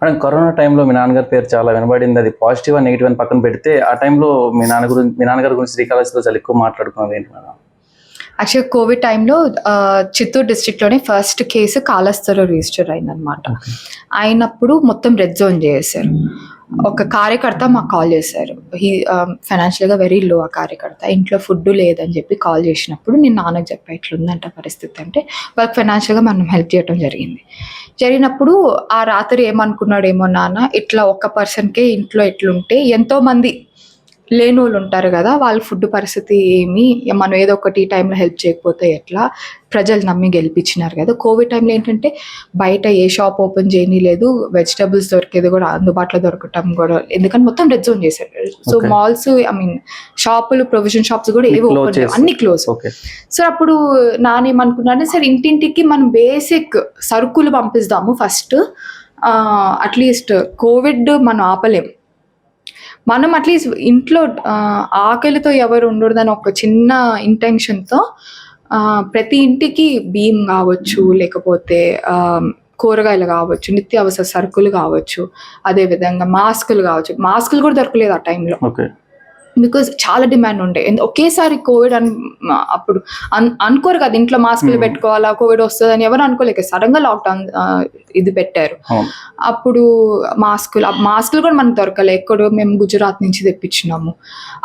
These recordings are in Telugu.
మేడం, కరోనా టైంలో మీ నాన్నగారి పేరు చాలా వినబడింది. అది పాజిటివ్ అని నెగిటివ్ అని పక్కన పెడితే ఆ టైంలో మీ నాన్నగారి గురించి శ్రీకాళహస్తిలో చాలా ఎక్కువ మాట్లాడుకున్నది ఏంటి మేడం? యాక్చువల్గా కోవిడ్ టైంలో చిత్తూరు డిస్ట్రిక్ట్లోనే ఫస్ట్ కేసు కాళహస్తిలో రిజిస్టర్ అయిందనమాట. అయినప్పుడు మొత్తం రెడ్ జోన్ చేశారు. ఒక కార్యకర్త మాకు కాల్ చేశారు. ఫైనాన్షియల్గా వెరీ లో ఆ కార్యకర్త. ఇంట్లో ఫుడ్ లేదని చెప్పి కాల్ చేసినప్పుడు నేను నాన్నకు చెప్పా ఇట్లుందంట పరిస్థితి. అంటే వాళ్ళకి ఫైనాన్షియల్గా మనం హెల్ప్ చేయడం జరిగినప్పుడు ఆ రాత్రి ఏమనుకున్నాడేమో నాన్న, ఇట్లా ఒక్క పర్సన్కే ఇంట్లో ఎట్లుంటే ఎంతోమంది లేని వాళ్ళు ఉంటారు కదా, వాళ్ళ ఫుడ్ పరిస్థితి ఏమి, మనం ఏదో ఒకటి టైంలో హెల్ప్ చేయకపోతే ఎట్లా, ప్రజలు నమ్మి గెలిపించినారు కదా. కోవిడ్ టైంలో ఏంటంటే బయట ఏ షాప్ ఓపెన్ చేయలేదు, వెజిటబుల్స్ దొరికేది కూడా అందుబాటులో దొరకటం కూడా, ఎందుకంటే మొత్తం రెడ్ జోన్ చేశారు. సో మాల్స్, షాపులు, ప్రొవిజన్ షాప్స్ కూడా ఏవో ఓపెన్, అన్ని క్లోజ్. సో అప్పుడు నానేమనుకున్నాను, సరే ఇంటింటికి మనం బేసిక్ సరుకులు పంపిస్తాము ఫస్ట్, అట్లీస్ట్ కోవిడ్ మనం ఆపలేం, మనం అట్లీస్ట్ ఇంట్లో ఆకలితో ఎవరు ఉండదని ఒక చిన్న ఇంటెన్షన్తో ప్రతి ఇంటికి బియ్యం కావచ్చు, లేకపోతే కూరగాయలు కావచ్చు, నిత్యావసర సరుకులు కావచ్చు, అదేవిధంగా మాస్కులు కావచ్చు. మాస్కులు కూడా దొరకలేదు ఆ టైంలో, బికాజ్ చాలా డిమాండ్ ఉండే. ఒకేసారి కోవిడ్ అప్పుడు అనుకోరు కదా ఇంట్లో మాస్కులు పెట్టుకోవాలా, కోవిడ్ వస్తుందని ఎవరు అనుకోలేక సడన్ గా లాక్డౌన్ ఇది పెట్టారు. అప్పుడు మాస్కులు కూడా మనకు దొరకలే. ఎక్కడో మేము గుజరాత్ నుంచి తెప్పించినాము.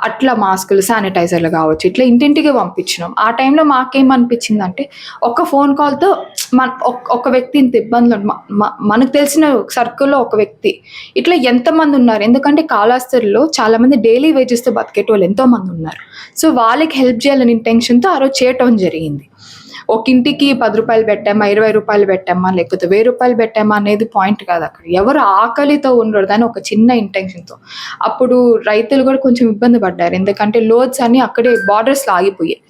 అట్లా మాస్కులు, శానిటైజర్లు కావచ్చు, ఇట్లా ఇంటింటికి పంపించినాం. ఆ టైంలో మాకేమనిపించింది అంటే, ఒక ఫోన్ కాల్తో ఒక వ్యక్తి ఇంత ఇబ్బందులు, మనకు తెలిసిన సర్కిల్లో ఒక వ్యక్తి, ఇట్లా ఎంతమంది ఉన్నారు. ఎందుకంటే కాళహస్తిలో చాలా మంది డైలీ వేజెస్తో బతికేటోళ్ళు ఎంతో మంది ఉన్నారు. సో వాళ్ళకి హెల్ప్ చేయాలని ఇంటెన్షన్తో ఆ రోజు చేయటం జరిగింది. ఒక ఇంటికి 10 రూపాయలు పెట్టామా, 20 రూపాయలు పెట్టామా, లేకపోతే 1000 రూపాయలు పెట్టామా అనేది పాయింట్ కాదు. అక్కడ ఎవరు ఆకలితో ఉండరు దాని ఒక చిన్న ఇంటెన్షన్తో. అప్పుడు రైతులు కూడా కొంచెం ఇబ్బంది పడ్డారు, ఎందుకంటే లోడ్స్ అన్ని అక్కడే బార్డర్స్లో ఆగిపోయాయి.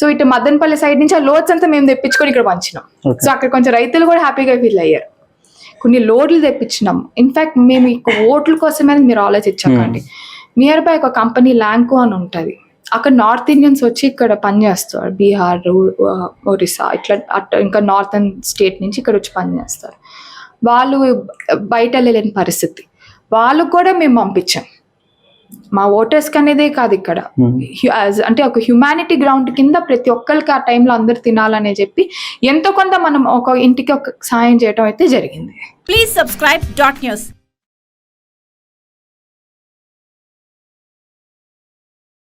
సో ఇటు మదనపల్లి సైడ్ నుంచి ఆ లోడ్స్ అంతా మేము తెప్పించుకొని ఇక్కడ పంచినాం. సో అక్కడ కొంచెం రైతులు కూడా హ్యాపీగా ఫీల్ అయ్యారు. కొన్ని లోడ్లు తెప్పించినాం. ఇన్ఫ్యాక్ట్ మేము ఈ ఓట్ల కోసమే మీరు ఆలోచించకండి, నియర్ బై ఒక కంపెనీ ల్యాంకో అని ఉంటుంది, అక్కడ నార్త్ ఇండియన్స్ వచ్చి ఇక్కడ పనిచేస్తారు. బీహార్, ఒరిస్సా, ఇట్లా ఇంకా నార్థన్ స్టేట్ నుంచి ఇక్కడ వచ్చి పనిచేస్తారు. వాళ్ళు బయట వెళ్ళలేని పరిస్థితి, వాళ్ళకు కూడా మేము పంపించాం. మా ఓటర్స్కి అనేదే కాదు, ఇక్కడ అంటే ఒక హ్యుమానిటీ గ్రౌండ్ కింద ప్రతి ఒక్కరికి ఆ టైంలో అందరు తినాలనే చెప్పి ఎంతో కొంత మనం ఒక ఇంటికి ఒక సాయం చేయడం అయితే జరిగింది. Please subscribe .news.